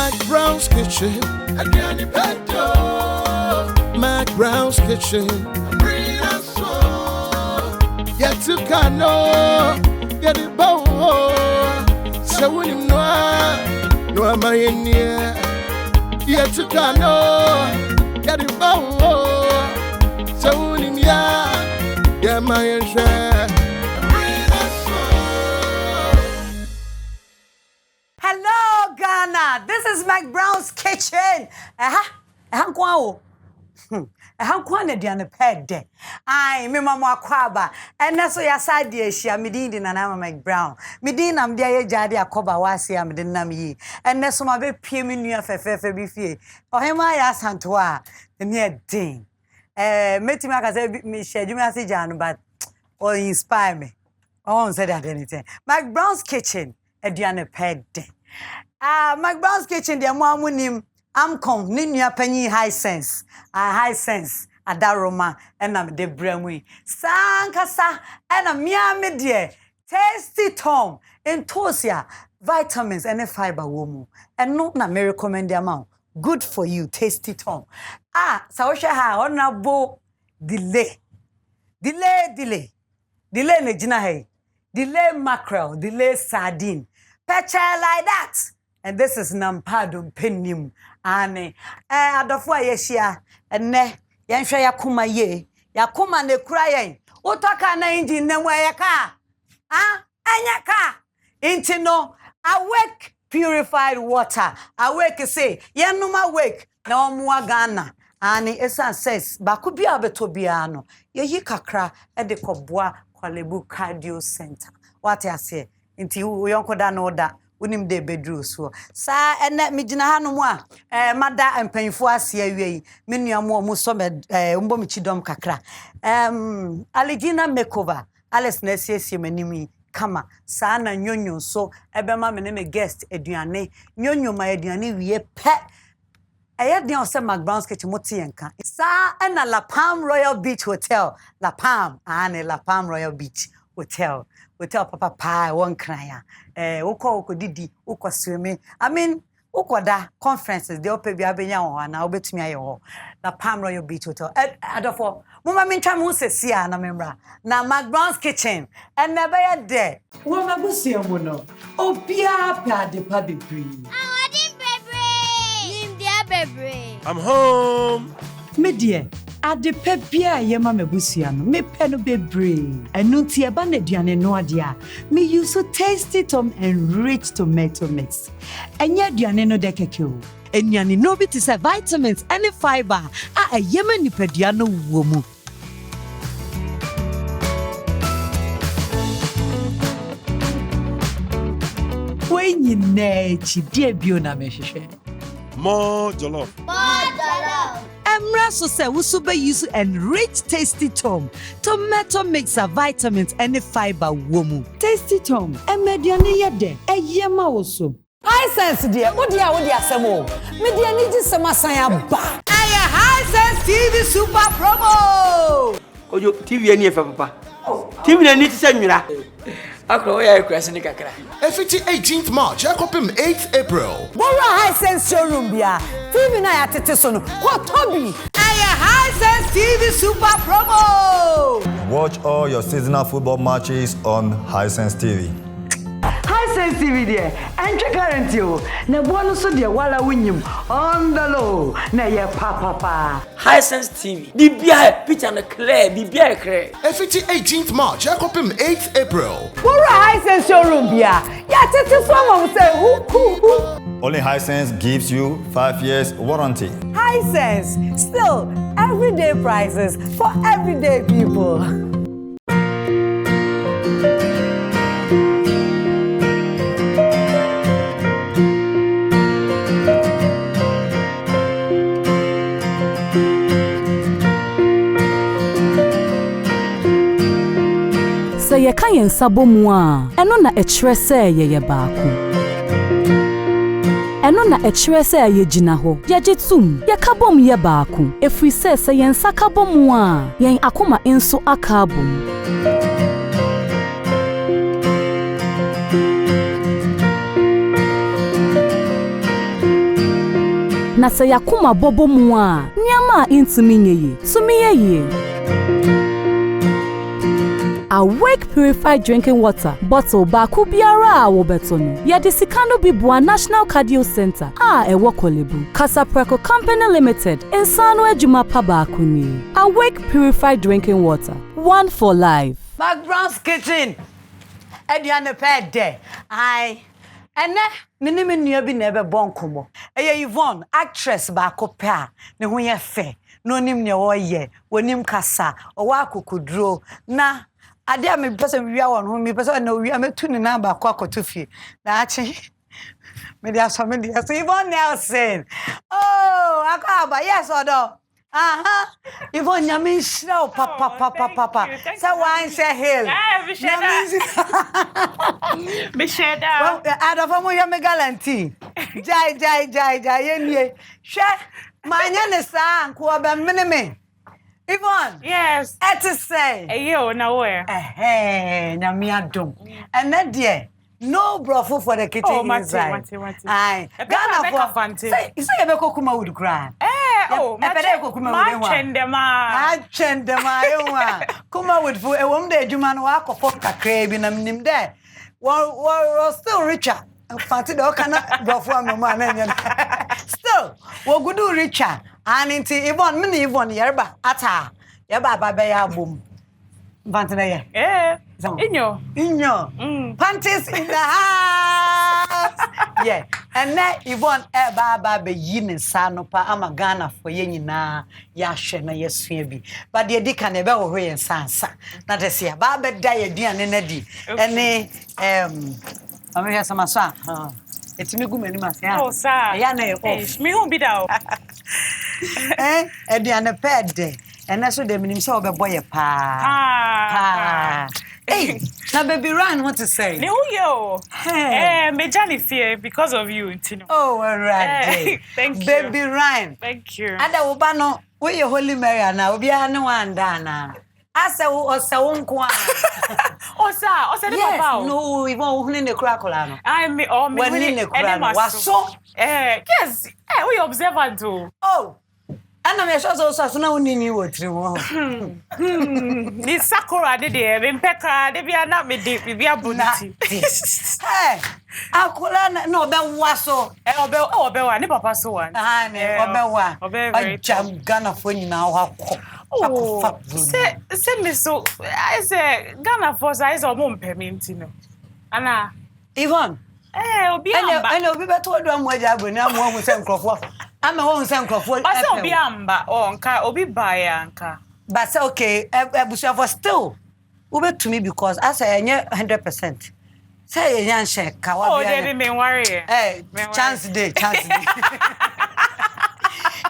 McBrown's Kitchen. McBrown's Kitchen. Yet to cano, get it bow. So when you know, no, am I in here? Yet to cano, get it bow. So when you know, yeah, my share. Hello, Ghana. This is McBrown's Kitchen. How kwana diane pede. Ai me mama kwaba. Ene so ya side ehia me din na na McBrown. Me din nam dia ye jade akoba wase am din nam yi. Ene so ma be pie me nua fefefe bi fie. Ohema ya santo a ene din. Metimi aka say me schedule me ase janu but or inspire me. I won't say that anything. McBrown's Kitchen diane pede. McBrown's Kitchen dia mo amunim. Amkon ni nua panyi high sense adaroma enam de bramwi sankasa enam mia me de tasty tom entosia vitamins and fiber womu eno na me recommend am good for you tasty tom sa wo hwe ha onabo delay na gina hey delay mackerel delay sardine picture like that. And this is Nampadum Penim. Ane. Adofwa yeshia. Ene. Yenshwe yakuma ye. Yakuma ne krayen. Utaka na inji nemwe yaka. Enyaka. Inti no. Awake purified water. Awake say. Yenuma wake. Na omuwa Ghana. Ane. Esa says. Bakubia betobiano. Yehi kakra. Ede kobwa. Kwalebu Cardio Center. What I say. Inti uyonko da no da. Unim de bedru so sa ene migina hanu mu a mada empanfo ase awie me nuamo mu so me umbo mi chidom kakra Aligina makeover Alice na siesie manimi kama sa na nyonyo so ebema me ne me guest aduane nyonyo ma aduane wie pe eye de o se McBrown's Kitchen motienka sa na La Palm Royal Beach Hotel La Palm La Palm Royal Beach Hotel papa pa won kran ya woko didi woko swimming I mean woko da conferences de ope bia benya ho na obetumi aye ho na Palm Royal Beach Hotel adofo mama mentwa mo sesi a na membra na McBrown's Kitchen and never yet there wo mabusia mo no obia pa de pa bebre I'm home me dear ade pebia ye ma mabusia no me pe no bebre enu ti eba na duane no ade a me use so tasty tom and rich tomato mix enya duane no de keke o enyane no bi ti say vitamins and fiber ye ma nipadua no wo mu when you nechi die bio na me hwehwe more jollof Emra so say we super use enrich tasty tom tomato mix vitamins and fiber womu tasty tom emediane yede eyema woso high sense dear wo dia asemo me dia ni ji sema san aba high sense TV super promo ojo TV ani efa papa TV na ni ti se nwira akro we ya kwase ni kakra 18th March akopim 8th April Bora high sense showroom bia TV na ya tete so no ko tobi high sense TV super promo Watch all your seasonal football matches on Hisense TV. Hisense TV there, enter current you. Na bono so there wala winyum on the low. Na ye papa. Hisense TV. The beer picture na clear, the beer clear. 18th March akopim 8th April. Bora Hisense showroom bia. Ya tete so mo say who. Only Hisense gives you 5 years warranty. Hisense, still everyday prices for everyday people. Say ye kan yen sabo mu a eno na ekire say ye baako eno na ekire say ye gina ho ye gitum ye kabom ye baako efri say yen sakabom mu a yen akoma enso akabom Na sɛ yakoma bɔbɔ mu a, nneɛma a intumi nye yi, tumi ye yi. Awake purified drinking water bottle baako biara a wobeto no. Yɛde sika no bi boa National Cardio Center a ɛwɔ Kolebu. Kasapreko Company Limited nsa no adwuma pa baako ni. Awake purified drinking water, one for life. McBrown's kitchen. Ediane pɛ de. Ai. Ene mini nua bi na ebe bonkomo. Eye Yvonne, actress baako pɛ a ne ho yɛ fɛ. No nim ne wo yɛ, wonim kasa, owa akokudro na ade a me pese me wia won ho me pese na wia metu ne na ba kwa akoto fie na achi me dia so Yvonne Nelson. Oh akaba yes odo Yvonne nyame nhira papa say one say hail me share down well adofo mo me guarantee jai yenie hwe manya ne sa nko oba meneme Yvonne. Yes. Et to say. Yo, now where? Nyame adom. And that dear, no brofo for the kitchen. Oh, Mati. Aye. Ghana for fancy. Say you be kuma would cry. Chendema. Kuma would for a woman day, Juman walk of kakra in a nim there. We're still richer. Fancy the cannot brofo man. Still, we're good to richer. And into Yvonne, mini Yvonne, yerba, ata, yerba, babaya boom. Vantina, in your panties in the house. Yeah, and now Yvonne, baba, yin and sanopa, amagana for yenina, yashena, yes, baby. But the deacon never away and sansa. Not a see a baba die, dear, and Neddy. And I'm here some son. It's me good many months. Oh, sir. Yana, me won't be down. Ediane pɛ de. And so the meaning so be boy pa. Hey, now baby Ryan what to say? No yo. Me Johnny fear because of you, Tino. Oh, all right. Thank you. Baby Ryan. Thank you. Ada oba no, we your Holy Mary na obi anu anda na. Asa wo nko a. Osa de papa. No, we won't hune ne kura kola no. I me or me hune ne kura no. Waso. Yes. We observant too. Oh. Ana me so na unini wotri wo. Ni sakura de me mpeka de bia na me de bia boniti. Akola na obe waso. Obe wa ni papa so one. Ne obe wa. Obe jam Ghana for nyina ho akọ. Say me so I say Ghana for size o mo mpemi ntino. Ana Yvonne. Obi amba. Ana obi beto odo amwaja aboni amwo se nkrofo. Ama won se nkrofo. Ba se obi amba o nka obi ba ya nka. But say okay, ebusia for still. Ube to me because I say enye 100%. Say enye anhye ka wa bia. Oh, dey me worry. Chance day.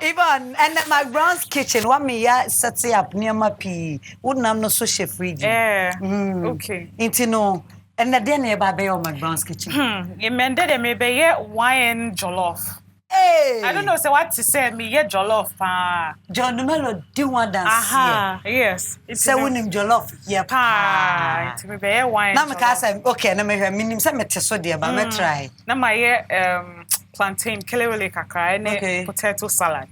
Yvonne, and McBrown's kitchen, what me ya set up near my pee. Wouldn't have no so chef free. Okay. Intino. And the dinner by Bay on McBrown's kitchen. You meant that maybe wine jollof. Hey! I don't know so what to say, me jollof. John the Mello do one dance. Yes. It's a winning jollof. Yeah, pa. It's maybe wine. Now, my okay, and I may have meaning some so dear, but I try. Now, my plantain, kelewele kakra, and potato salad.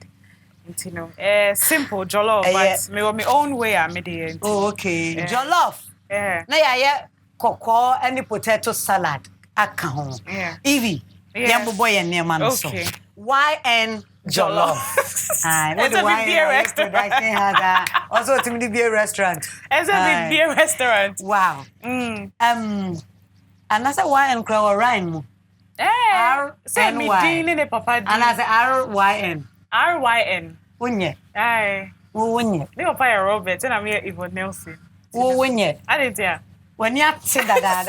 You know, simple jollof, but me my own way I made it. Oh, okay. Jollof. Yeah. Now, yeah, cocoa and the potato salad. Akahon. Yeah. Evie. Yeah, boy and near man. Okay. YN Jollof. It's a big beer restaurant. Also, to me, beer restaurant. It's a big beer restaurant. Wow. And that's a YN crow rhyme. Send me in a papa. And as a RYN. RYN. Winye. Aye. Winye. They were fire Robert, and I'm here Yvonne Nelson. Winye. I didn't hear. When you say that,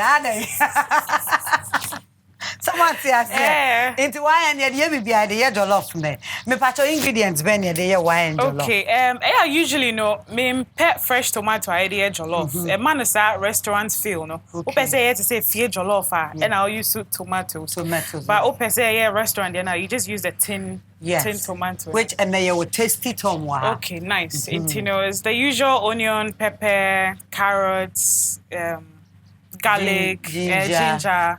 someone says, into why and yet be the jollof me. Me patch ingredients ben the wine jollof. Okay, I usually know me pet fresh tomato idea jollof. A man is a restaurant feel no. Ope say to say fear jollof and I'll use tomatoes. But ope say restaurant then you just use the tin tomato. Which and they will tasty tom. Okay, nice. You know, it's the usual onion, pepper, carrots, garlic, ginger.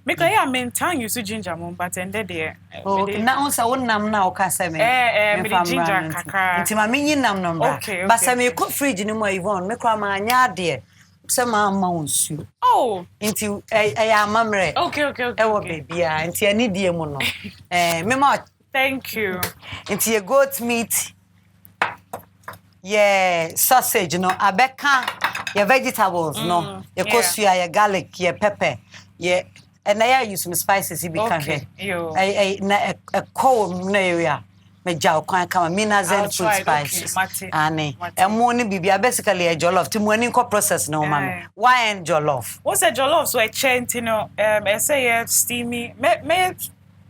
Make I maintain you ginger mum, but ended there. Oh, now also one nam now can me ginger kakra. Inti ma menyi nam no bra. But say me cook fridge ni mo Yvonne, me kwa ma anya de. Say ma ma wonsu. Oh, Inti amamre. Okay. E wo baby a, inti ani die mu no. Me ma thank you. Inti a goat meat. Yeah, sausage no, abeka, your vegetables no, your kosua, your garlic, your pepper, yeah, and I use some spices if you can hear. A cold area, me jaw can come Minazen food spices. Annie, and morning be basically a jollof to morning process no man. Why and jollof? What's a jollof? So a chant, you know, say steamy, me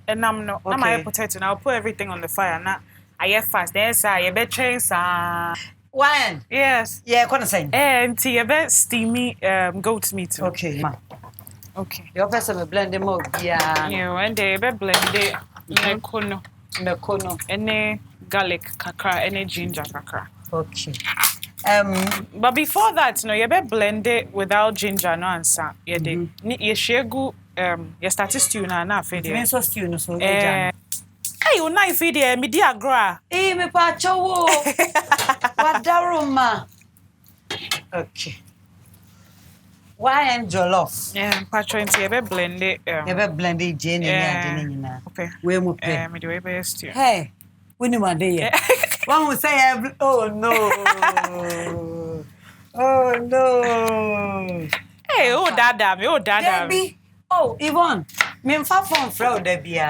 and I'm not my potato, and I'll put everything on the fire now. I fast. Yes, I bet trains. Wine. Yes. Yeah, what I'm saying. And tea, a bit steamy goat meat. Okay, ma. Okay. Your person will blend them up. Yeah. Yeah, and they be blend it. Mekono. Any garlic kakra, any ginger kakra. Okay. But before that, no, you be blend it without ginger, no answer. You did. You share good. You start to stew na feed it. So stew no so. Hey, you knife there, me dear gra. Me pa chowo. What daruma? Okay. Why and jollof? Yeah, patron you be blend it. You be blend it Jane and ya. Okay. We mo pe. Me do be stew. Hey, we ni one day. One will say oh no. Oh no. Hey, oh dada. Debbie. Oh, Yvonne. Me mfa from Fro Debbie.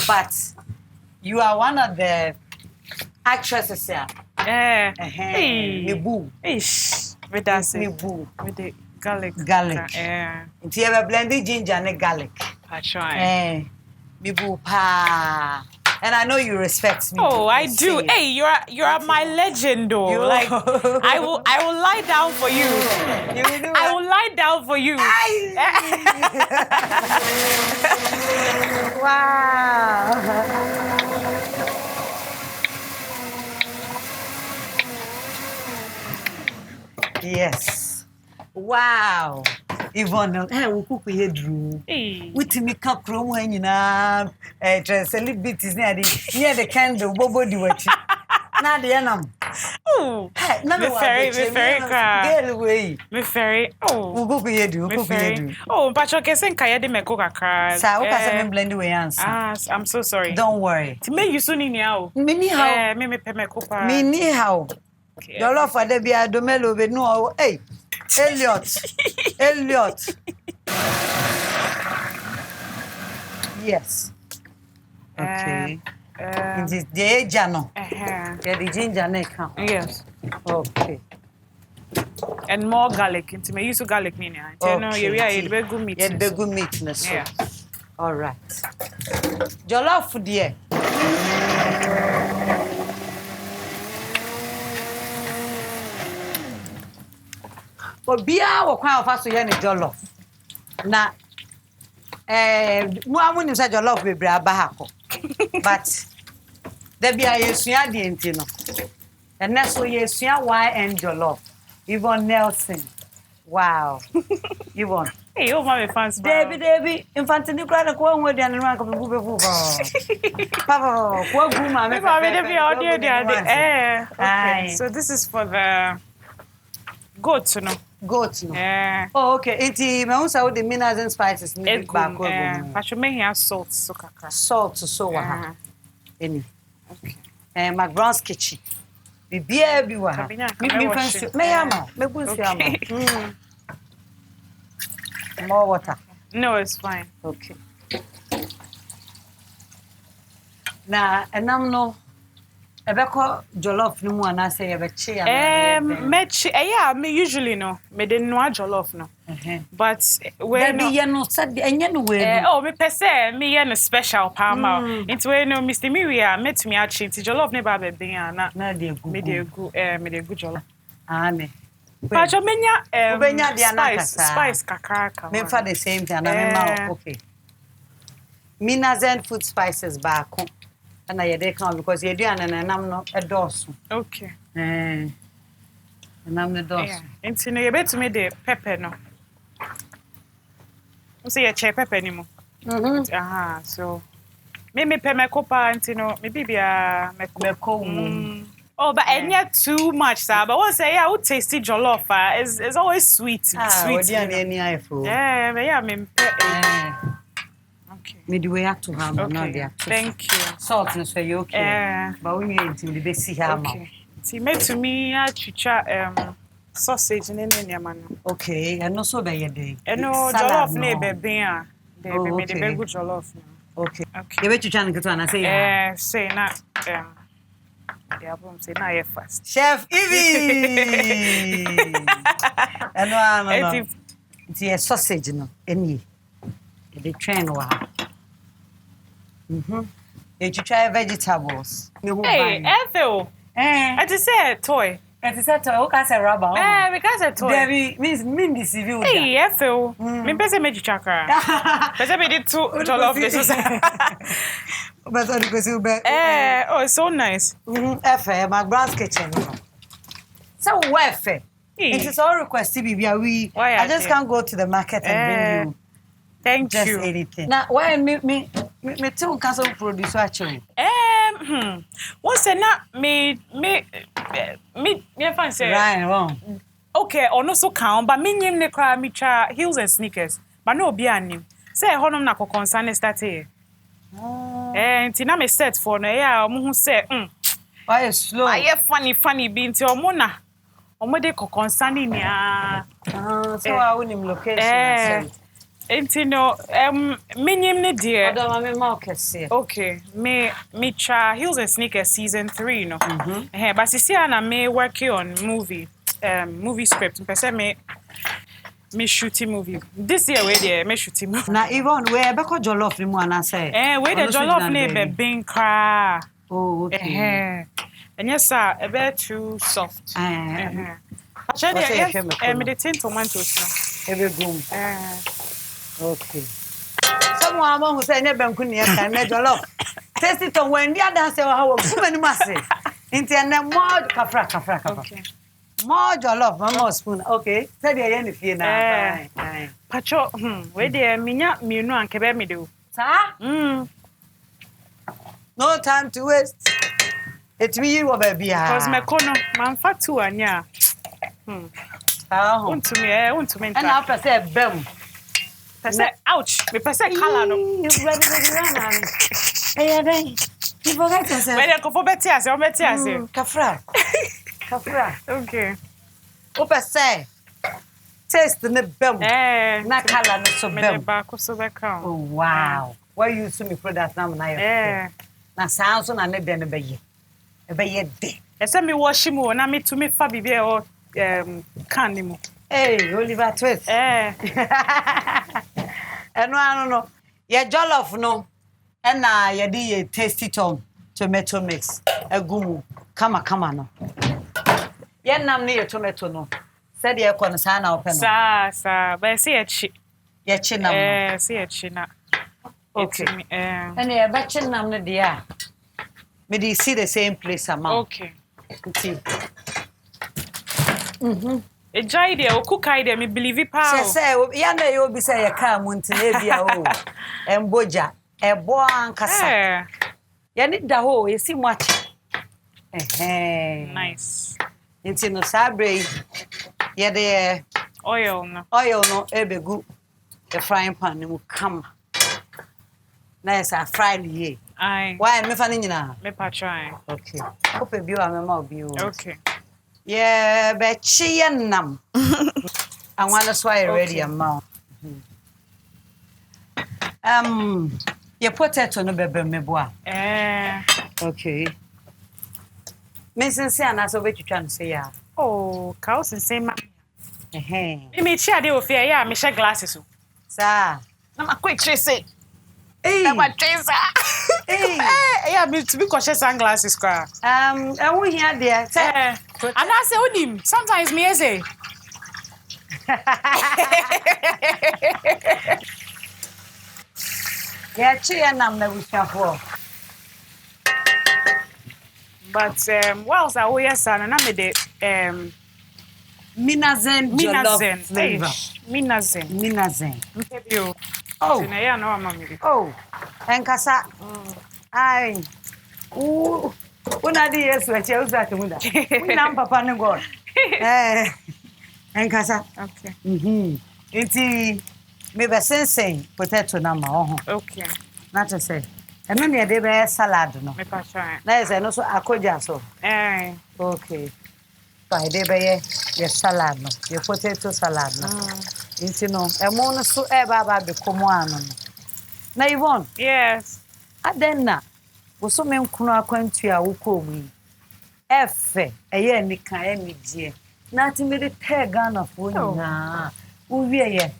But you are one of the actresses here. Hey. Me boo. Ish. With that me boo. With the garlic. Yeah. It's ever blended ginger and garlic. I try. Me boo pa. And I know you respect me. Oh, I do. Hey, you're my legend though. Like I will lie down for you. I will lie down for you. Wow. Yes. Wow. Yvonne, we cook here drew. With me cup room when you know celebrities near the candle, bobo do what. Now the enam. Oh, me very girl away. Me very. Oh, we cook here do. Oh, but you can say kaya de me cook a card. Sa o ka se blend way answer. I'm so sorry. Don't worry. To me you soon in how. Me ni how. Me pe me cook. Me ni how. Your love for the bia domelo be no. Hey. Elliot. Yes. Okay. It is the jano. Yeah, the ginger neck. Yes. Okay. And more garlic. Into me use garlic meaning. You know, you be good meat. Yeah, be good meat. Yeah. All right. Jollof food here. Obia wo kwan ofa so ye ne jollof na mu amuni say jollof bebre aba hako but there be a yesua de enti no and na so yesua why and jollof Yvonne Nelson. Wow. Yvonne. Hey, oh my fans. Debbie infantini kra na ko nwe de anu aka bu befu papa ko gu ma me okay. So this is for the goat, no. Yeah. Oh, okay. Iti me unsa with the minerals and spices ni back go. But you may have salt so kakra. Salt so wa. Any. Okay. McBrown's kitchen. Bibia bi wa. Me fancy. Me ama. Me bunsi ama. More water. No, it's fine. Okay. Na enam no ebeko jollof ni mu ana say ebeche ya me usually no me dey no jollof no but when no ye no said enye no we me pese me ye no special palma into we no Mr. Miria metumi achi ti jollof ne ba be na dey gu me dey gu jollof me Pacho menya ubenya dia na spice kakaka me for the same thing na me ma okay Minazen food spices back and I dey come because you do and I'm not a dose. Okay. And I'm the dose. Into no you bet me the pepper no. You say you check pepper anymore. So me pay me copa antino me bibia me ko. Oh, but and yet too much, sir. But once I would tasty jollof, it's always sweet. Sweet. Yeah, but yeah, me. Okay. Me do we have to have okay. Thank you. Salt is for you, okay? But we need to be see how much. See, me to me, I chicha sausage in any man. Okay, and also by your day. And no jollof ne baby. Baby, me the very good jollof. Okay. You bet you trying to get on and say say not the album say now fast. Chef Evie. And no. It's a sausage no. Any. The train wa. You try vegetables. Hey, Ethel. I just said toy. It is a toy. Okay, say rubber. Because a toy. There means mean this you. Hey, Ethel. Me pese me chakra. Pese me did two jollof this. But because you be. Oh, it's so nice. McBrown's kitchen. So where it is all request we. I just can't go to the market and bring you. Thank just you. Anything. Now, why me too castle produce actually? What's that? Me fancy. Right, wrong. Okay, or no so count, but me name ne cry me cha heels and sneakers. But no be anim. Say honum na ko concern start here. Tina me set for no ya omo hu say why slow? Why funny be nti omo na. Omo de ko concern ni so I won him location. No, me name ne dear. Okay, me cha heels and sneakers season 3 no. But see na me working on movie script. Person me shooting movie. This year we there me shooting movie. Na Yvonne we be ko jollof ni mo na say. We the jollof ne be bean kra. Oh, okay. And yes sir, a bit too soft. Actually, me the tin tomatoes now. Every boom. Okay. Someone who say never could near can make jollof. Taste it on when the other say how many massive. Internet more kafra. Okay. More jollof, more spoon. Okay. Say the any fear now. Pacho, we there minya miunu anke be me do. Sir? No time to waste. It me you baby. Cause me kono man fatu anya. Want to me. And after say bem. Ouch! Me pese color no. You ready? Hey, then. You forget to say. Where you go for Betty as you Betty as you. Kafra. Okay. Opa say. Taste the bem. Na color no so bem. Me back so back count. Oh wow. Why you use me product now na? Na sound so na ne be no be ye. E be ye de. E say me wash mu na me to me fa bibi e can ni mu. Hey, Oliver Twist. No. Your jollof no. And na ye di ye tasty tomato mix. Egumu. Kama no. Ye nam ni ye tomato no. Said ye kon sa na open no. Sa. But see ye chi. Ye chi nam. See ye chi na. Okay. And ye ba chi nam no dia. Me di see the same place amount. Okay. See. E jai de o cook ide me believe pa. Say ya na you be say ya ka muntine bia o. Emboja. Ebo ankasa. Ya ni da ho e si much. Nice. Inti no sabre. Ya de oil no ebegu the frying pan mu come. Nice a fry ye. Aye. Why me fa ni nyina? Me pa try. Okay. Hope bi o me ma obi o. Okay. Yeah, but she and nam. I want to swallow already amount. Your potato no be me boa. Okay. Missing say na so what you trying to say ya? Oh, cows and say ma. Me chair dey ofia ya me share glasses o. Sir. Na ma quick trace. Na ma trace. Yeah, me to be cautious sunglasses cra. I won't hear there. And I say onim. Sometimes me say. Yeah, chi nam na wisha for. But whilst I yes and na me de Minazen. Minazen. Minazen. Mpebio. Oh. Nti na ya na mama me. Oh. Enkasa. Ai. Una di Yesu achi uzate muda. Una papa ne God. Enkasa. Okay. Nti me be sensen potato na ma ho. Okay. Na to say. Eno ne de be salad no. Me pa try. Na yes no so akoja so. Okay. So de be ye salad no. Ye potato salad no. Nti no emo no so e ba be komo ano no. Na Yvonne. Yes. Adenna. Wo so me nkunu akwantu a wo ko mu. Efe eye nika enije. Na ti me de Ghana fo nyina. Wo wie ye.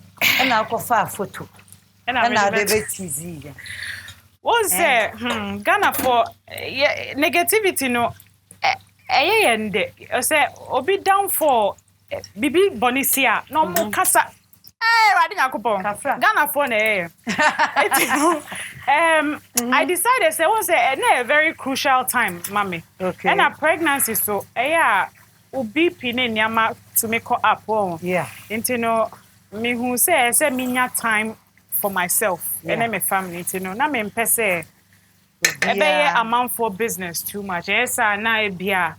E na akofa photo. E na de be tizi ya. What say? Ghana for negativity no. Yende. I say obi down for bibi bonisia no mo kasa. Radi yakopon. Ghana for na I decided say was a very crucial time, mommy. Okay. And a pregnancy so obi pine nyama to make up on. Yeah. Into no me who say minya time for myself and my family, you know. Na me mpese ebe amount for business too much. Yes, na bia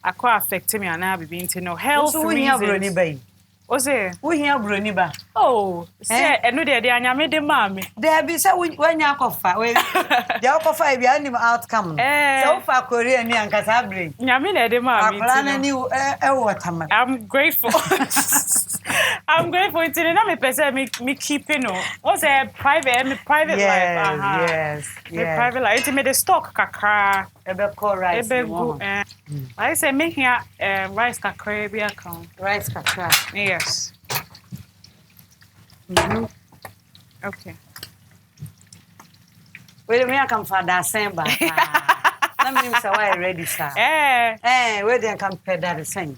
akwa affect me na bibi into no health reasons. O say wo hia broni ba. Oh, say eno de anyame de mami. There be say wanya akofa. We de akofa bia nim outcome. So wo fa Korea ni ankasa brain. Nyame na de mami. Akola ni waterman. I'm grateful. I'm grateful to na me pese me keeping no. What's a private life. Yes. Me private life. It me the stock kakra. Ebe call rice. Ebe go. I say me here rice kakra bi account. Rice kakra. Yes. Okay. Wait me come for that same ba. Na me say why ready sir. Where they come pay that same.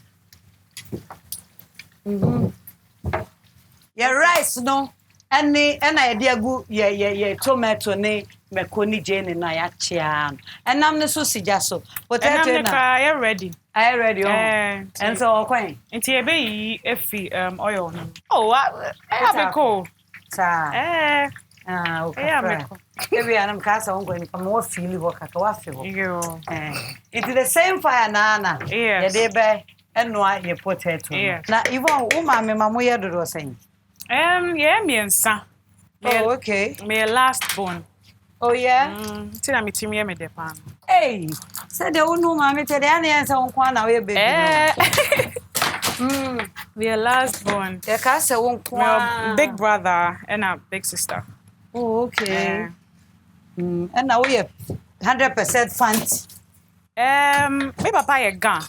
Your rice no. And I dear go ye tomato ne mekoni jene na ya chia. And I'm the so sijaso. Potato na I ready. I ready. And so okay. Nti ebe yi efi oil no. Oh, I have cool. Sa. Okay. Maybe I'm casa on going to more feel work at waffle. It's the same fire nana. Yes. Ye be and no ye potato. Na Yvonne uma me mamu ye do saying. Yeah, me and son. Oh, okay. Me last born. Oh yeah. Tina me team me de pan. Hey, said the no mama te de na answer on kwa na we baby. Me last born. The casa won kwa big brother and a big sister. Oh, okay. And now we 100% fancy. Me papa ye gan.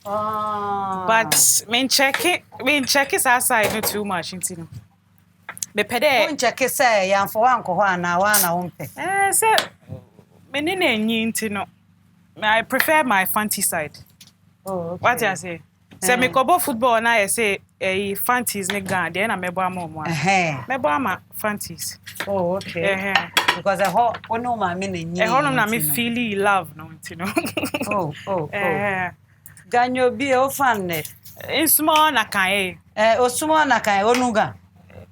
But me check it outside not too much into no. Me pede. Won check it say yan for wan ko ho na wa na won pe. Say me ne nyi into no. I prefer my fancy side. Oh, okay. What you say? Say me kobo football na I say fancies ne gan then na mebo am omo. Mebo am fancies. Oh, okay. Because a ho ono ma me ne nyi. E ho no na me feel love no into no. Oh. Ganyo bi o fan net. In small na kan o small na kan onuga.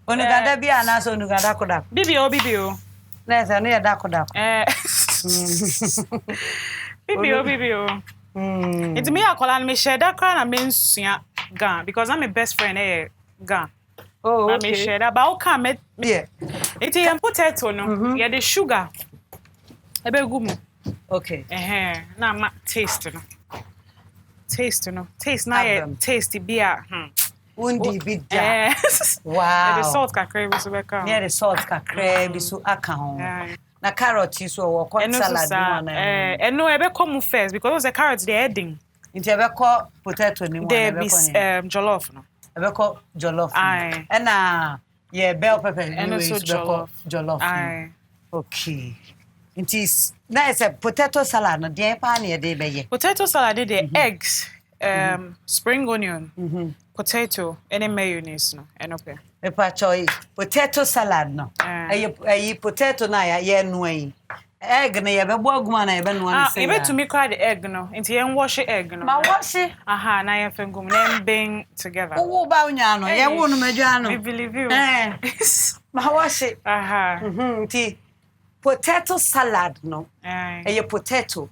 Onuga da bi ana so onuga da koda. Bibio. Na se no ya da koda. Bibio. It's me akola me share that kind na me nsua gan because I'm my best friend gan. Oh, okay. Me share that but o can me. Yeah. It is potato no. Yeah the sugar. Ebe gumu. Okay. Na ma taste no. Taste na tasty beer. Undi bi da. Wow. The salt kakra bi so be ka. Yeah, the salt kakra bi so aka ho. Na carrot so wo kon salad no na. No ebe come first because the carrots they heading. Nti ebe ko potato ni mo ebe ko jollof no. Ebe ko jollof. And na yeah bell pepper and so jollof. Okay. It is nice potato salad no dey pa na dey be ye. Potato salad dey eggs, spring onion, potato and mayonnaise no enope. Me pa choy potato salad no. Ayi potato na ya no yi. Egg na ye be bo aguma na ye be no na say. Ebe to me cry the egg no. Nti ye wash egg no. Ma wash? Aha, na ye fengum na bang together. Wo ba unya no. Ye wo no madwa no. We believe you. Ma wash it. Nti potato salad no. Eye potato.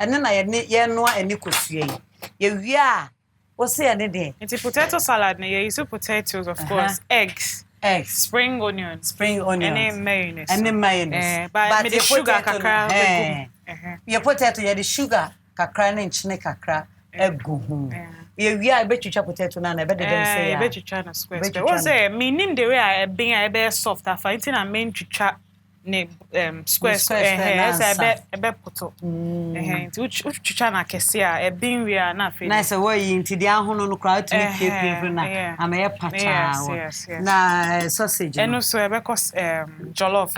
Ene na ye no ani kosua. Ye wi a wo se ene de. Nti potato salad no you use potatoes of course, eggs, spring onions, and mayonnaise. But the sugar kakra. Your potato ye the sugar kakra na nchine kakra egu ho. Ye wi a betwitwa potato na be de dem say ya. Betwitwa na square. What say meaning the way I be soft afa na main twitwa ne square ebe poto nti utwitwa na kese a bin wi a na afi na say wo yi nti dia hono no kra to make pie na amaye pacha na sausage eno so ebe jollof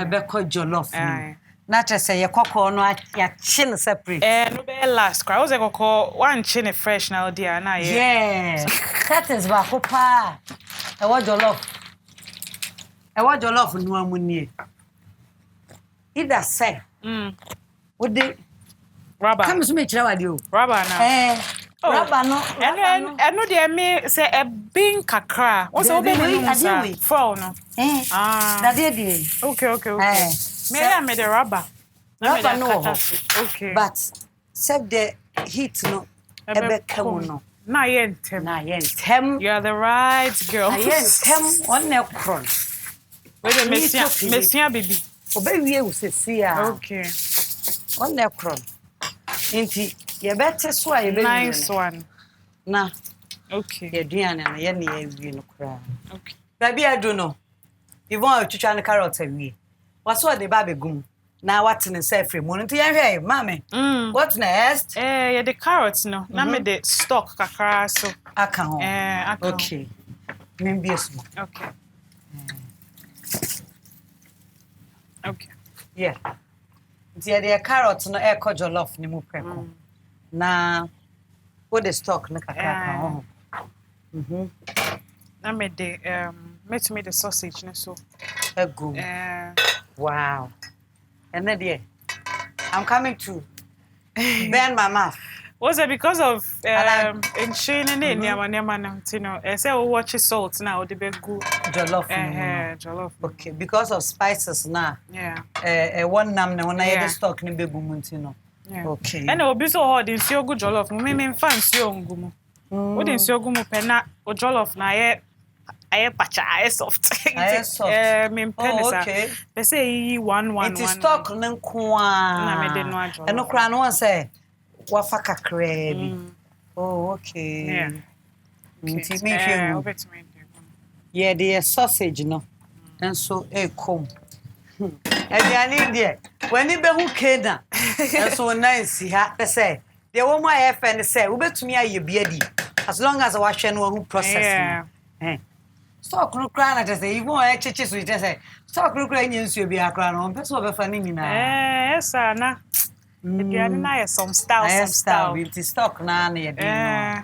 na say ye kokko no ya chin separate no be last cry was kokko one chin fresh now there na ye that is ba ko pa e wo jollof no amunie either say would the rubber come so me kira wade o rubber na rubber no eno de me say e bin kakra wo say obe no fall no that dey okay me the rubber no okay but save the heat no ebe come no na yentem you are the right girl yentem on ne kron we dey mesia baby obewie wo sesi a okay on ne kron nti ye bete so a ye be nice one na okay ye duane na ye ne ye wie no kra okay baby ado no Yvonne twitwa ne carrot awie waso de ba begum na what ne say free mo nti ye hwe mama what next ye the carrots no na me the stock kakra so aka ho aka okay membieso okay okay yeah the carrot no e ko jollof ni mu preko na what the stock na kakra ho na me the me the sausage no so ego wow and then there I'm coming to bend my mouth was it because of in training in nyama na you know say we watch salt now the be go jollof jollof okay because of spices na one nam na when I the stock ni be gumu ntino okay and obi so hard in nsuo go jollof me fan nsuo ngumu wo de nsuo gumu pe na o jollof na aye pacha aye soft me penisa they say 1 it is stock nko na me de no ajo eno kra no say wafa kakra bi oh okay nti me hwe yeah the sausage no enso kom aduane de when be hu keda enso nice ha be say the woman aye fe ne say wo betumi aye biadi as long as wa hwe no hu process stock no kra na just say Yvonne cheche so just say stock no kra nyensuo bi akra no person obefa ni nyina yes na aduane na ye some style with the stock na ye dey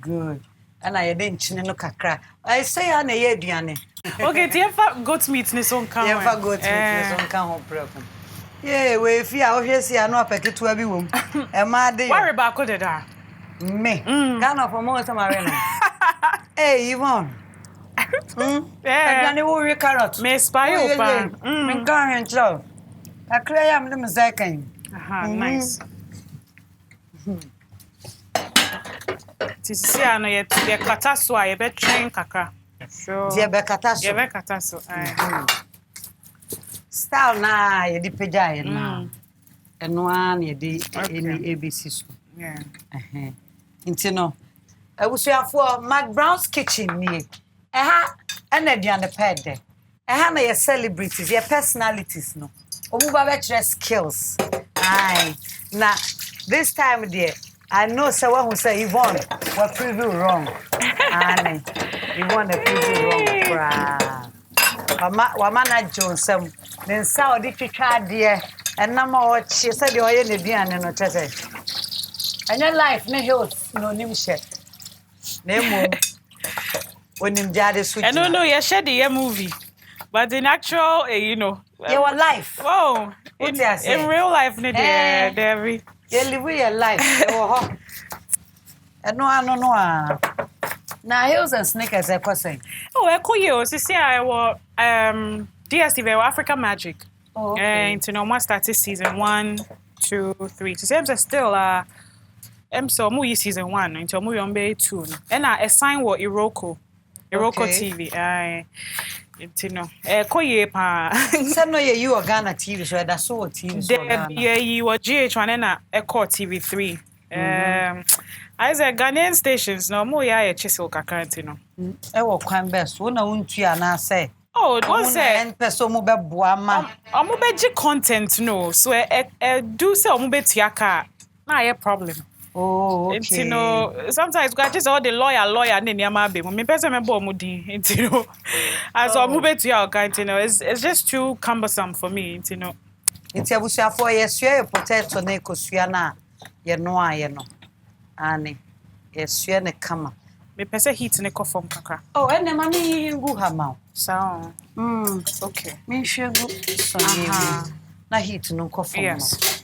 good and I dey nchine no kakra I say na ye aduane okay tiefa goat meat ni so nkan tiefa goat meat ni so nkan ho preko yeah we fi a ohwe si anu apeketua bi wom e ma dey worry ba ko deda me Ghana for mo so marina hey Yvonne aduane wo we carrot me spy opa me kan hen chlo akra ya me zakan nice Tisi ano ye kata so a ye be train kakra so ye be kata so style na ye di peja ye na eno an ye di any ABC so intino abusuafo McBrown's kitchen ni ana diane pede na ye celebrities ye personalities no omu ba be skills na this time there I know someone who say Yvonne was preview wrong. Annie, Yvonne preview wrong. Wamana Johnson. Then Saudi try dear and number what she said you are in the Dian and no and your life no hills no name shit. Name when him daddy switch. I don't know you shared the movie. But in actual you know your life. Oh, in real life there you live your life. And no. Now heels and sneakers are saying. Oh, I call you. See, I was DSTV Africa Magic. Oh, okay. And you know, we started season 1, 2, 3. So I'm still so we season 1 until we on 2. And I assign what Iroko TV. You know, koye pa. Say no you are Ghana TV so that's so TV so Ghana. Yeah, you were GH1 and Echo TV3. I say Ghanaian stations no more ya chisel kakranti no. E wo kwan best wo na wontua na say. Oh, it was en person mo be boa ma. Omo be gi content no. So do say omo be tuaka. Na ye problem. Oh, okay. You know, sometimes we just all the lawyer ne niama be. Me person me bo mo din, you know. As omo be tuaka, you know, it's just too cumbersome for me, you know. It's abusuafo yesua potato na ekosua na ye no ani yesua ne kama Me pese heat ne kofom kakra. oh ene ma me ngu ha ma So okay. Me hwegu so na heat no kofom. Yes.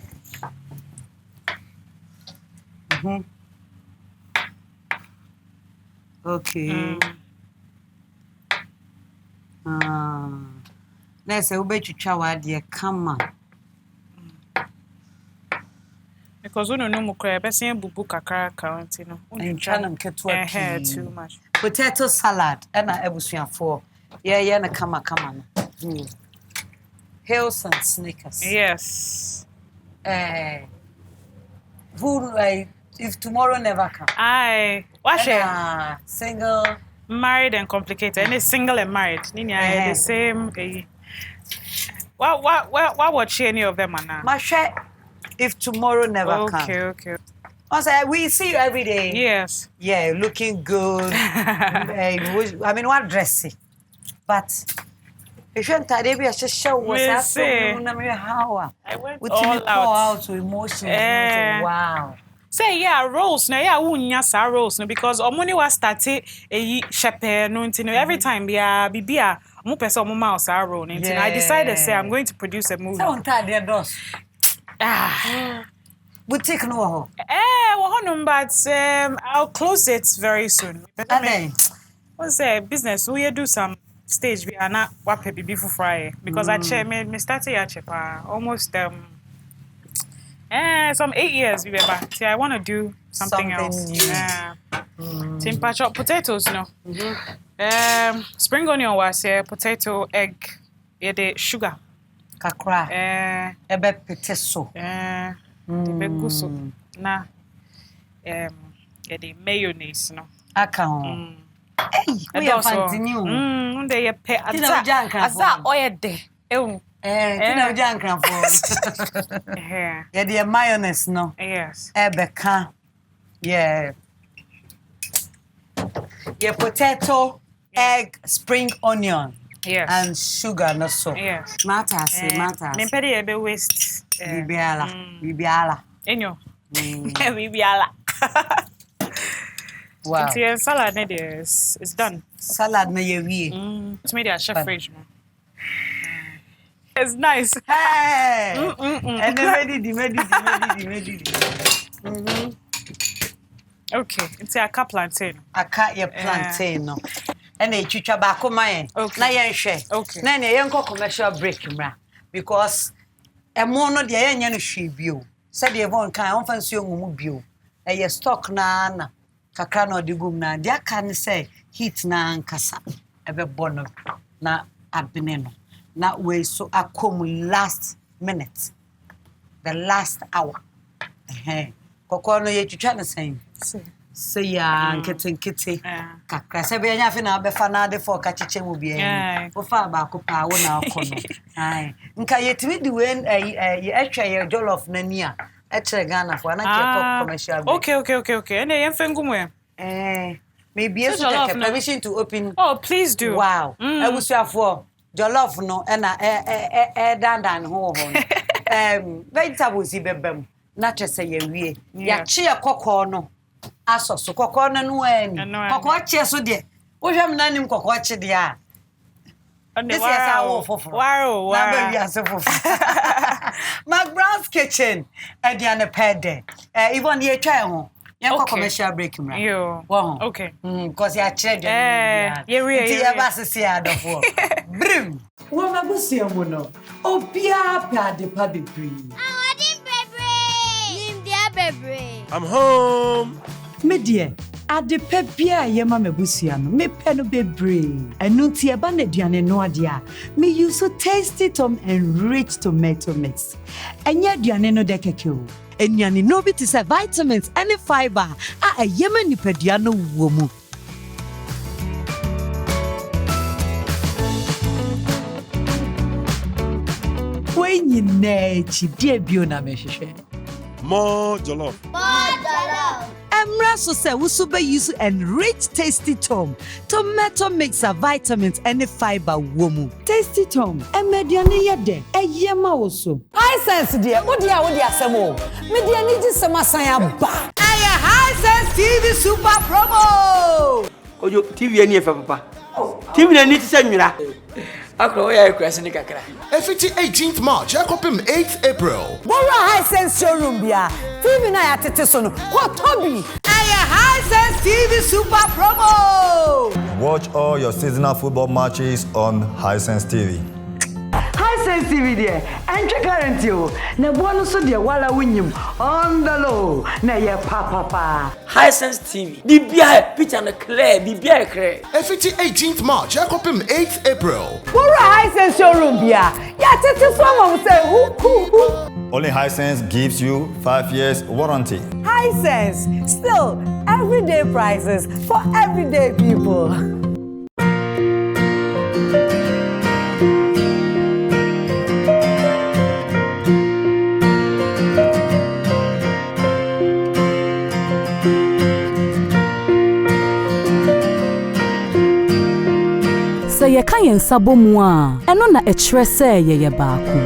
Okay. Na se ubetwitwa wa de kama Because we no mukra person bubu kakra account no. and channel ketwa Too much. potato salad and abusuafo yeah na kama no. Hills and Snickers. Yes. Who like if tomorrow never come? Watch it. Single, Married and complicated. And it's single and married. Ninya the same. What watch any of them now? Mashe, if tomorrow never come. Okay. Also, we see you every day. Yes. Yeah, looking good. I mean, what dressy, but if you're tired, be a show was how I went we all out to emotions. Wow. Say rolls now unya sa rolls no because omoni was started shepe no ntino every time bibia mo pese omo ma sa roll ntino I decided say I'm going to produce a movie. So on there dos. Boutique no ho. But I'll close it very soon. What's business we do some stage we are not wape bibi for fry because I me started almost some 8 years we were back. See, I want to do something else. New. Tin patch up potatoes, no. Spring onion was potato, egg, the sugar. Kakra. Ebe peteso. The guso. Na. The mayonnaise, no. Account. Hey, we are continue. They pay aza oil de. Tina ujankra for. Yeah, the mayonnaise no. Yes. Ebeka. Yeah. Yeah, potato, egg, spring onion. Yes. And sugar no so. Yes. Matters. Me pedi ebe waste. Bibiala. Enyo. Bibiala. Wow. It's salad it's done. Salad na ye wie. It's made a chef fridge. It's nice. Hey. And ready. Okay, it's a plantain. Aka your plantain no. And a chicha ba kuma Okay. na yen hwe. Okay. Na ne yen commercial break mra because emo no de yen no hwe bio. Said the Yvonne kan on fancy ongu bio. E stock na kakra na odigum na dia kan say heat na nkasa. Ebe bono na abene no. Na we so akom last minute. The last hour. Kokoro no ye twitwa ne sen. Say ya nkete kakra se be nya fe na be fa na de for ka chiche mu bi en wo fa ba ko pa wo na akono ai nka yetimi di wen ye atwa ye jollof na ni a etre Ghana for na ke commercial. Okay. And yen fengumu maybe yes take permission to open. Oh, please do. Wow. Abusuafo jollof no na dandan ho vegetables bebem na chese ye wie ya chi ekoko no asoso kokko na no ani kokko che so de wo hwem na nim kokko che de a this is how wow na be wi asefofo McBrown's kitchen ediane pede Yvonne ye twa ho Yeah, commercial break, right? Yo. Wow. Okay. Because you're changing. Yeah, Brim. Well, my boss, you know. Oh, Pia, the puppy breed. I'm home. Me dear, ade pepia ye ma mebusia no me pe no bebre enu ti e ba na aduane no ade a me use so tasty tom and rich tomato mix enya aduane no de keke o enuane no bi ti say vitamins and fiber a yema nipadua no wo mu when you nechi die bio na me hwehwe More jollof. Emra so say we super use enrich tasty tom tomato mixer vitamins and fiber womu tasty tom emediane yede eyema oso high sense dia wo dia asemo me dia ni ji semasan aba aya high sense TV super promo Ojo TV ani efa papa TV na ni tise nwira akro ya ekwase ni kakra 18th March, Ekopim 8th April. Bora high sense showroom bia TV na ya tete so no ko tobi aya high sense TV super promo Watch all your seasonal football matches on Hisense TV. Hisense TV there, and guarantee you. Na bonus so there wala winyim on the low. Na ye papa. Hisense TV. The beer picture na clear, the beer clear. 18th March, Ekopim 8th April. Bora Hisense showroom bia. Ya tete so am say who. Only Hisense gives you 5 years warranty. Hisense, still everyday prices for everyday people. Sɛ yɛka yɛn nsa bɔ mu a ɛno na ɛkyerɛ sɛ yɛyɛ baako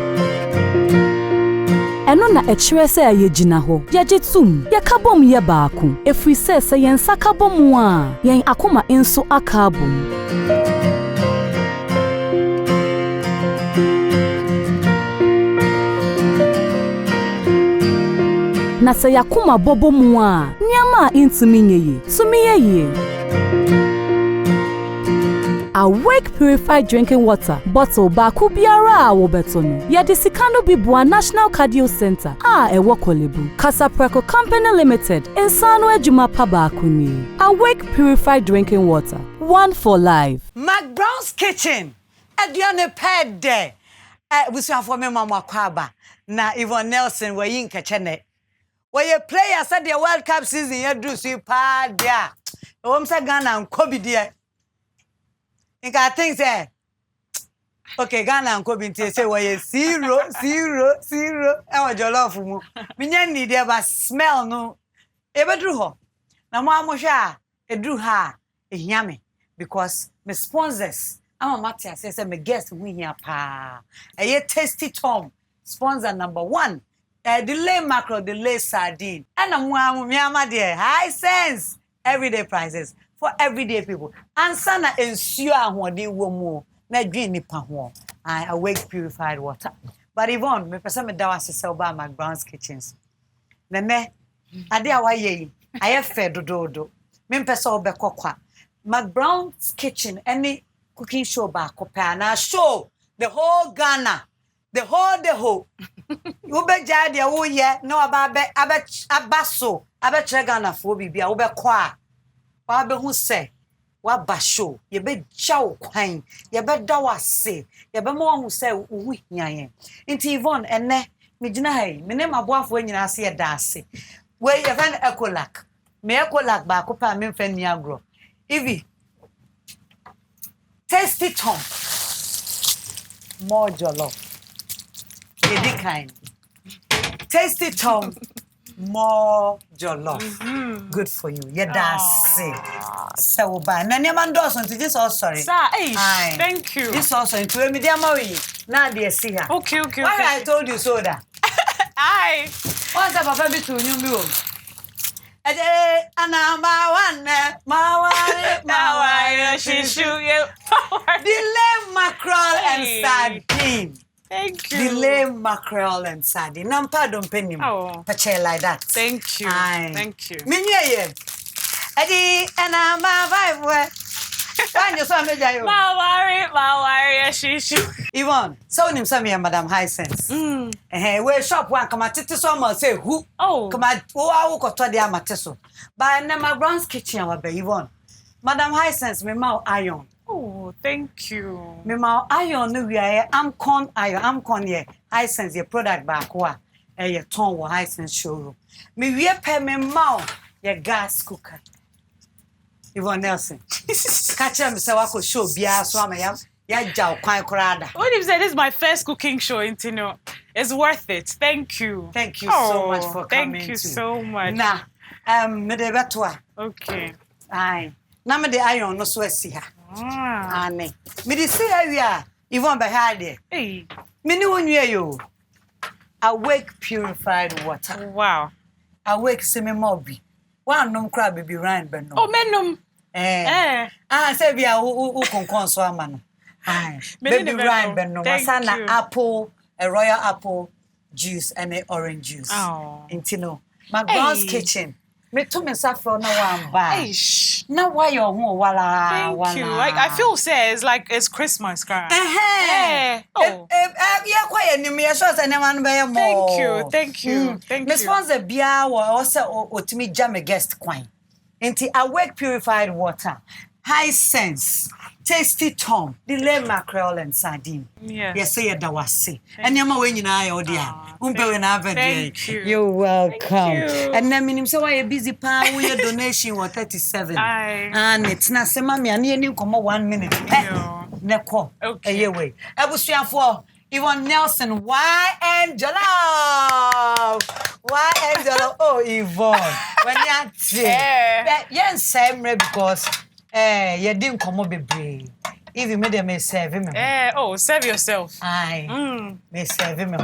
ɛno na ɛkyerɛ sɛ yɛgyina hɔ yɛgye tum yɛka bom yɛ baako ɛfiri sɛ yɛn nsa ka bɔ mu a yɛn akoma nso aka bom na sɛ yakoma bɔbɔ mu a nneɛma a ntumi nyɛ yie tumi yɛ yie Awake purified drinking water bottle baako biara a wobeto no yɛde sika no bi boa National Cardio Center a ɛwɔ Kolebu Casapreco Company Limited nsa no adwuma pa baako ni Awake purified drinking water one for life McBrown's kitchen aduane pede busuafo me mama kwaba na Yvonne Nelson wayi nkechene waye player said the World Cup season yadru su pa dia ewom Ghana nkobi dia I think say okay Ghana and Kobe say why 0 0 0 e wa jollof mu minya need e ba smell no e bedru ho na mo amohwe a edru ha ehia me because me sponsors ama matia say me guest hu hia pa e tasty tom sponsor number 1 delay macro delay sardine and mo amu me ama de high sense everyday prices for everyday people. Answer na ensure ahode wo mu na dwen nipa ho. I Awake purified water. But Yvonne, me pese me da wase se oba McBrown's kitchens. Na me ade a waye aye fe dododo. Me pese obekokwa. McBrown's kitchen any cooking show ba ko pa na show the whole Ghana. The whole you be jade wo ye na oba abaso abekire Ghana fo bibia wo be kwa Wabe hu se waba show ye be jaw kwan ye be da wase ye be mo hu se wu hian nti Yvonne enne me gina hai me ne maboafo anyina ase ye da ase we ye fan ecolak me ecolak ba ko pa me fan ni agro Evie tasty tom more jollof ye kind tasty tom more jollof good for you yeah that's it so bad na ne man do so this all sorry sir thank you this also into me dia ma we na dey see her okay why I told you so that aye what's up papa be to you me o ana mawane shishu delay mackerel and sardine Thank you. Delay mackerel and sardine. Nampa don't penny. Oh. Pache like that. Thank you. Aye. Thank you. Minye. Eddie and I'm my wife. Find your son, My she. Yvonne, so him some Madam Hisense. We shop one come at it so much say who? Oh. Come at who got to the amateso. By McBrown's kitchen, our Yvonne. Madam Hisense, me mau iron. Oh, thank you. Me mau iron no we are Amcon iron. Amcon ye Hisense your product back wa. Your ton wa Hisense showroom. Me we pay me mau your gas cooker. Yvonne Nelson. Catch him so I could show beer so I'm ya jaw kwan krada. What if you say this is my first cooking show in Tino? It's worth it. Thank you. Thank you so much for coming. Thank you so much. Nah, me de betwa. Okay. Aye. Na me de iron no so asi ha. Ane. Me de say awia, Yvonne be ha de. Hey. Me ni wonwie yo. Awake purified water. Wow. Awake se me mobi. One nom kra baby Ryan be no. Oh, menum. Say bia u konkon so ama no. Aye. Baby Ryan be no. Masana apple, a royal apple juice and a orange juice. Oh. Intino. McBrown's kitchen. Me to me safro na wan ba. Na why your ho wala. Thank you. Like I feel it's like it's Christmas, girl. Oh. Yeah, quite any me sure say na man be more. Thank you. Miss Sponsor bia wo also otimi jam guest kwine. Enti awake purified water. High sense. Tasty Tom, delay mackerel and sardine. Yes, say that was say. And you're my winning eye, oh dear. Thank you. You're welcome. And then, meaning so a busy pound with your donation was 37. And it's not some mammy, and you come 1 minute. Neko, a year way. I was here for Yvonne Nelson. Why Angela? Why Angela? Oh, Yvonne. When you're there, yes, same because. You didn't come up be if you made them serve him. Serve yourself. Aye. May serve him.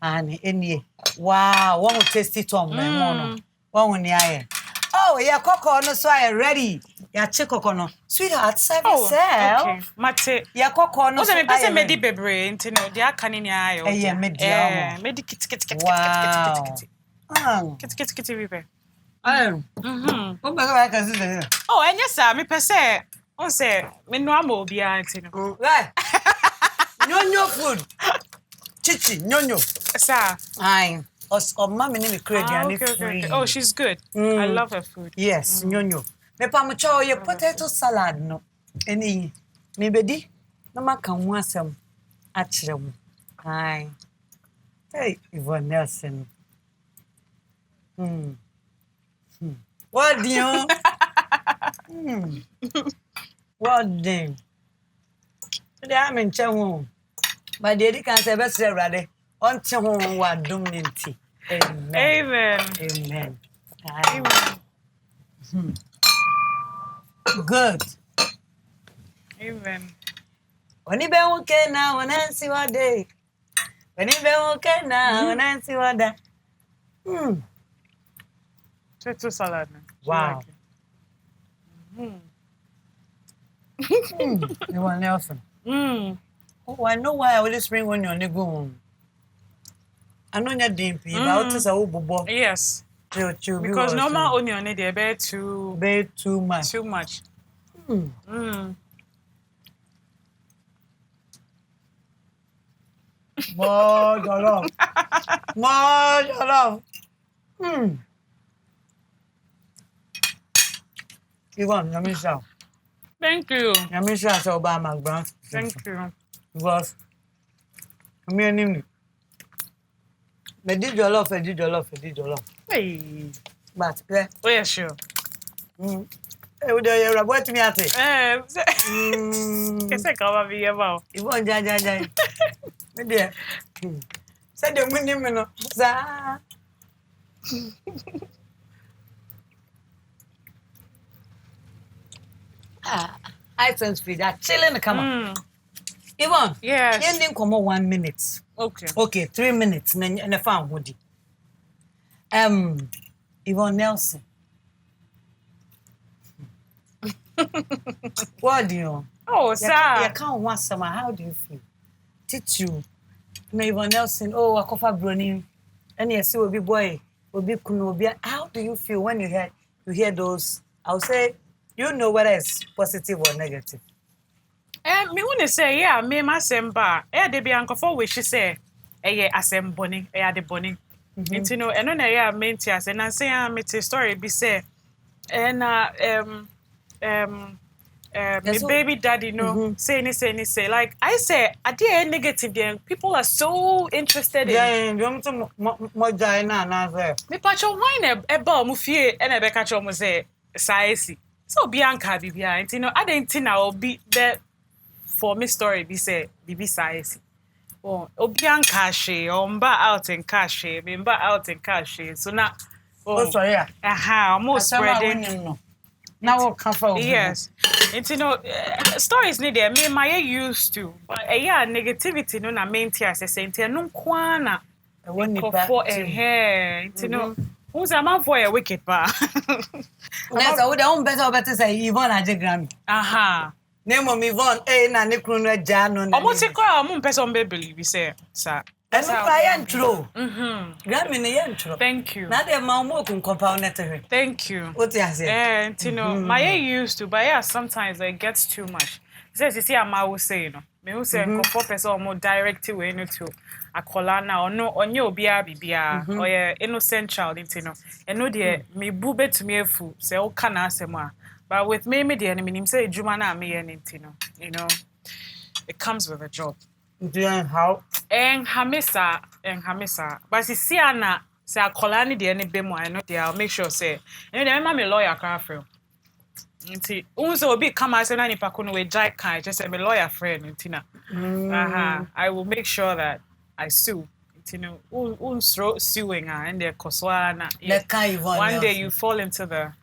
And any wow, one will taste it on my mono. One will near. Oh, yeah, cocoa, no, so I ready. Yeah, chicono. Sweetheart, serve yourself. Okay. Mate. Yeah, cocoa, no, so I made the baby into no, they are canning your eye. Yeah, made kitty. Wow. Kitty, baby. Oh my God, oh, and yes, sir, me per se. On say, me no amo be auntie. Right. No food. Chichi, no. Sir. Aye. Or mommy name free. Oh, she's good. I love her food. Yes, no. Me pa mo cho ye potato salad no. Eni. Me bedi. Na maka ho asem a kire mo. Aye. Hey, Yvonne Nelson. What do you? What do? They am in Chawu. But they can say best ready. On Chawu wa dum ninti. Amen. Amen. Good. Amen. When you be okay now, when I see what day. When you be okay now, when I see what that. Potato salad. Wow. Yvonne Nelson. Oh, I know why I always bring when you're go. I know you're dimpy, but it's a bobo. Yes. Because normal onion they be too much. Too much. More jollof. More jollof. Yvonne, let me show. Thank you. Let me show so by McBrown's. Thank you. Because I'm here name. I did jollof. Hey. But yeah. Oh yeah, sure. Hey, would you report me at it? Kese kawa be about. Yvonne, jai. Me dear. Say the winning me za. I sense feed that chilling the camera. Yvonne, yes. You didn't come 1 minute. Okay, 3 minutes. And I found Woody. Yvonne Nelson. What do you? Oh, sir. You can't want someone. How do you feel? Did you? Yvonne Nelson, oh, akofa broni. And you see obi boy, obi kunu obi. How do you feel when you hear those? I'll say, you know whether it's positive or negative. Me want to say, yeah, me masemba. They be uncomfortable with she say, asem boni, the boni. You know, and then yeah, maintias, and I say, I'm a story be say, and my baby daddy say like I say at the end negative then people are so interested in you want to mo na say me pacho wine e ba mu fie e na be ka cho mo say saisi so bianca bibia you know I didn't think I will be there for me story be say bibi saisi oh bianca she omba out in cash me mba out in cash so now oh sorry almost spreading now we'll come for yes. It's stories need there. Me my used to. But negativity no na main tia say say no kwana. For who's a man for a wicked pa. Yes, I would own better say Yvonne Ajegram. Name of Yvonne na ne kunu agya no na. Omo se kwa mo person be believe say sir. That's how I am true. Grammy na intro. Thank you. Na de ma mo kun compound net. Thank you. What you say? My used to, but sometimes it gets too much. Says you see I'm always saying, me who say comfort person more direct way to a colana or no on your bia or innocent child and no dear me bube to me fu say oh can answer more. But with me the enemy say Jumana me and you know it comes with a job. How? En hamisa. But see Anna say a colani the any bemo I know I'll make sure say you know my lawyer careful. Nti unso obi come as na nipa ko no we jai kai just say my lawyer friend ntina I will make sure that I sue nti no suing and the koswa na one day you fall into the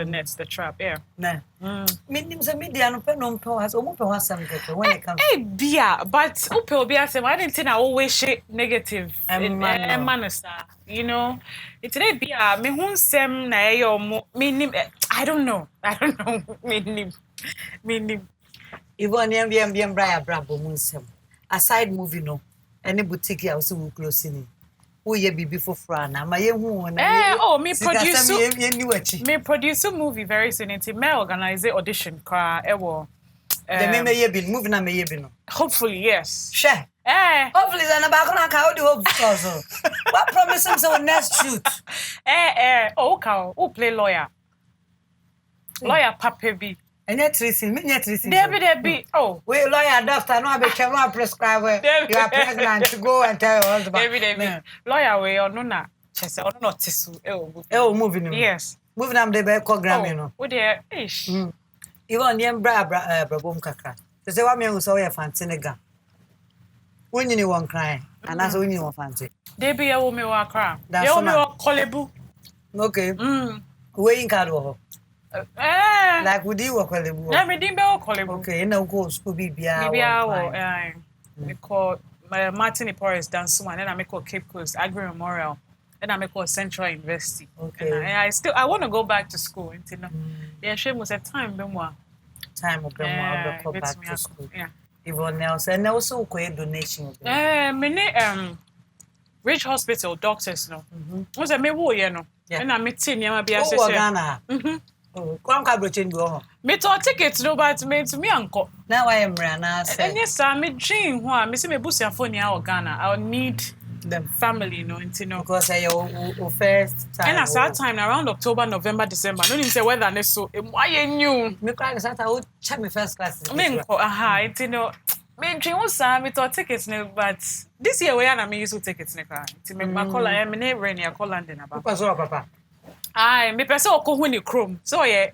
nets, the trap, nah meaning say media no pe no has omo pe wasam get when it comes bia but ope obi asem I didn't think I always shit negative in manner you know it's today bia me hu nsem na eyo meaning I don't know meaning Yvonne mbia bra brabo mu nsem aside movie no any boutique ya so we close ni ye bibi foforo na ma ye hu na me produce movie very soon it may organize audition kra ewo the me ye bi movie na me ye bi no hopefully yes sure hopefully na ba ko na ka how the hope because what promise him so next shoot who play lawyer papa bi Enya Tracy. Debbie. Oh, we lawyer doctor no be chema prescribe. You are pregnant to go and tell your husband. Debbie. Lawyer we no na. Chese ono no tisu. Moving no. Yes. Moving am dey be program you know. Wo dey ish. Even yem bra bom kakra. Say wa me hu so we fantine ga. Wonyini won cry. And as wonyini won fantine. Debbie ya wo me wa kra. Ya wo me wa kolebu. Okay. We in card wo. Like we do work with yeah, me didn't be college. Okay, now go school BBA. We call Martin Porres dance one, then I make call Cape Coast Agri Memorial, then I make call Central University. Okay. And I want to go back to school. You know, yeah, shame was a time bemwa. I'll go back to school. Yeah. Yvonne Nelson, and also create donation. Many Rich Hospital doctors no. Was a me wo ye no. And I meet in Yama be Ghana. Kwam ka brochen go. Me to tickets no but me to me anko. Now I am Rana say. And yes sir, me dream ho me say me busuafo ni a Ghana. I will need the family no you know because your first time. And at that time around October, November, December. No need say weather ne so why new. Me cry that I would check my first class. Me you know me dream was sir me to tickets no but this year we are na me use tickets ne ka. Ti me ma call am me rain ya call London about. Because papa. Me person or call when Chrome. So yeah.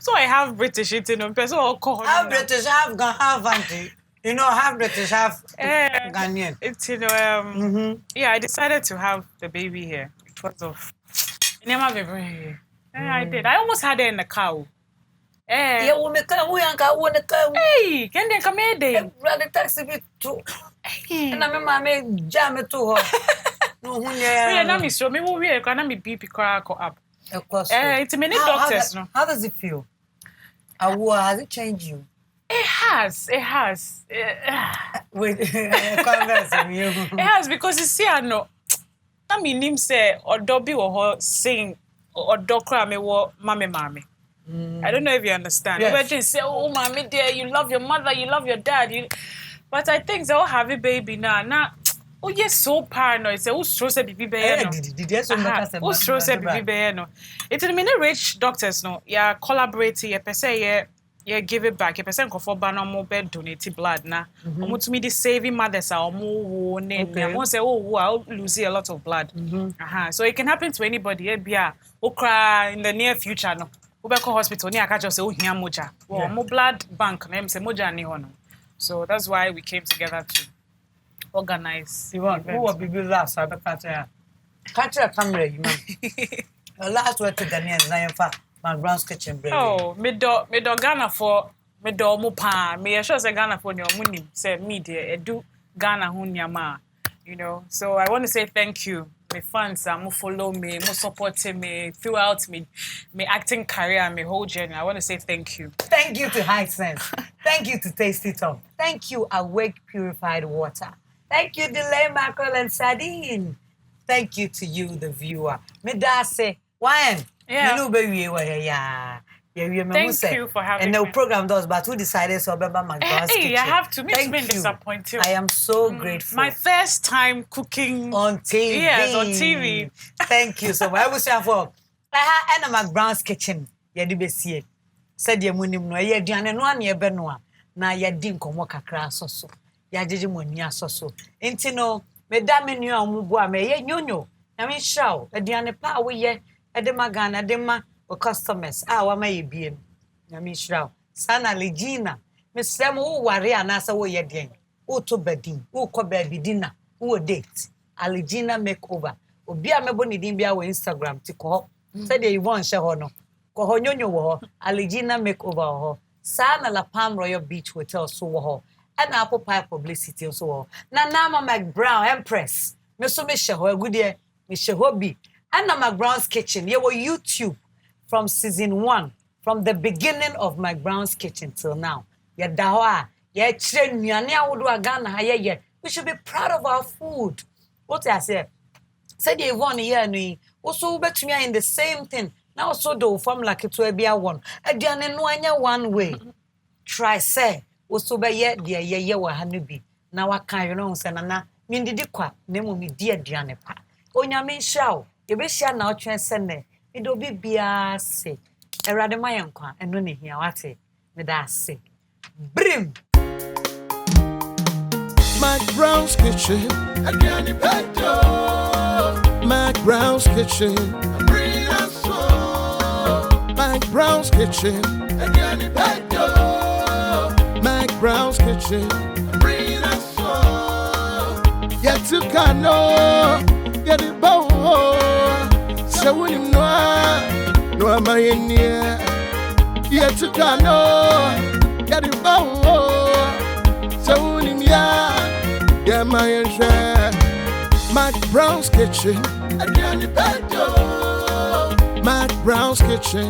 So I have British, you know. Person or call. Have British, have Ghanaian, have auntie. You know, have British, have Ghanaian. It's you know. Yeah, I decided to have the baby here because of. I did. I almost had it in the car. Yeah, we make a we the car. Hey, can they come here? They brother taxi me too. And I remember jam it to her. No, yeah, me so me we can me BP crack up. Of course. It's many doctors. How does it feel? Has it changed you? It has. Wait, converse with you. It has because you see, I know. I mean, him say or Dobby or her sing or Dokra me wo mami. I don't know if you understand. Yes. But they say, "Oh, mommy, dear, you love your mother, you love your dad." But I think they all have a baby now. Now, oh yes, so paranoid. Say, "Who throws a baby bear?" Who throws a baby bear? No, it's the many rich doctors. No, yeah, collaborating. Per se, yeah, give it back. Per se, for banner more bed donate blood. Na, to me the saving mothers are more. I won't say, "Oh, I'll lose a lot of blood." So it can happen to anybody. Yeah, cry in the near future. No. Ubeko hospital ni akajo say ohia moja. Well, mo blood bank na say moja ni hono. So that's why we came together to organize. Yvonne, who will be last? I catch a camera, you know. The last word to Daniel Zion for McBrown's kitchen bread. Oh, me do Ghana for me do mo pa. Me sure say Ghana for your money. Say me there do Ghana ho nyama. You know. So I want to say thank you. My fans are follow me, supporting me throughout me acting career, my whole journey. I want to say thank you. Thank you to High Sense. Thank you to Tasty Top. Thank you, Awake Purified Water. Thank you, Delay Mackerel and Sardine. Thank you to you, the viewer. Me da say, why? Yeah. You know, baby, yeah. Thank you for having me. me. And the program does, but who decided so about McBrown's kitchen? I have to. Thank me you. disappoint you. I am so grateful. My first time cooking on TV. Yes, on TV. Thank you so much. I will say for and McBrown's kitchen. Yedi besie. Said ye munim no ye aduane no an ye be no a na ye di nkomo kakra soso. Ya jeje moni asoso. Enti no me da me nua omubu a me ye nyonyo. Na me hraw aduane pa wo ye de magana de ma o customers wa ma ye biem. Na me hraw. Sana Legina. Me sem wo ware anasa wo ye den. Wo to badin. Wo ko ba bidina. Wo date. Alegina makeover. Obi a mebo ni din bia wo Instagram ti ko. Said ye Yvonne she ho no. Ko ho nyonyo wo. Alegina makeover ho. Sana La Palm Royal Beach Hotel so wo ho. And Apple Pie publicity so wo. Na Nama McBrown Empress. Me so me she ho agudie. Me she ho bi. And na McBrown's kitchen. Ye wo YouTube from season 1. From the beginning of McBrown's kitchen till now. Ye da ho a ye kire nuane awodo aga na ha ye. We should be proud of our food. What I say? Said Yvonne here no. Also betumi in the same thing. Now also do formula keto bia won. Aduane no anya one way. Try say also be ye de ye wa ha no bi. Na waka you know say na me ndidi kwa na mo me di aduane pa. Onyame hia o. Ye be hia na otwen sene. Me do bi bia se. Erade mayenkwa eno ne hia wate. Me da se. Brim. McBrown's kitchen, Adriani Petto. McBrown's kitchen, bring us so. McBrown's kitchen, Adriani Petto. McBrown's kitchen, bring us so. Yet to Kano, get it bow. So when you know, no am I in here. Yet to Kano, get it bow. So when you yeah, my share. McBrown's kitchen, Adriani Petto. McBrown's kitchen,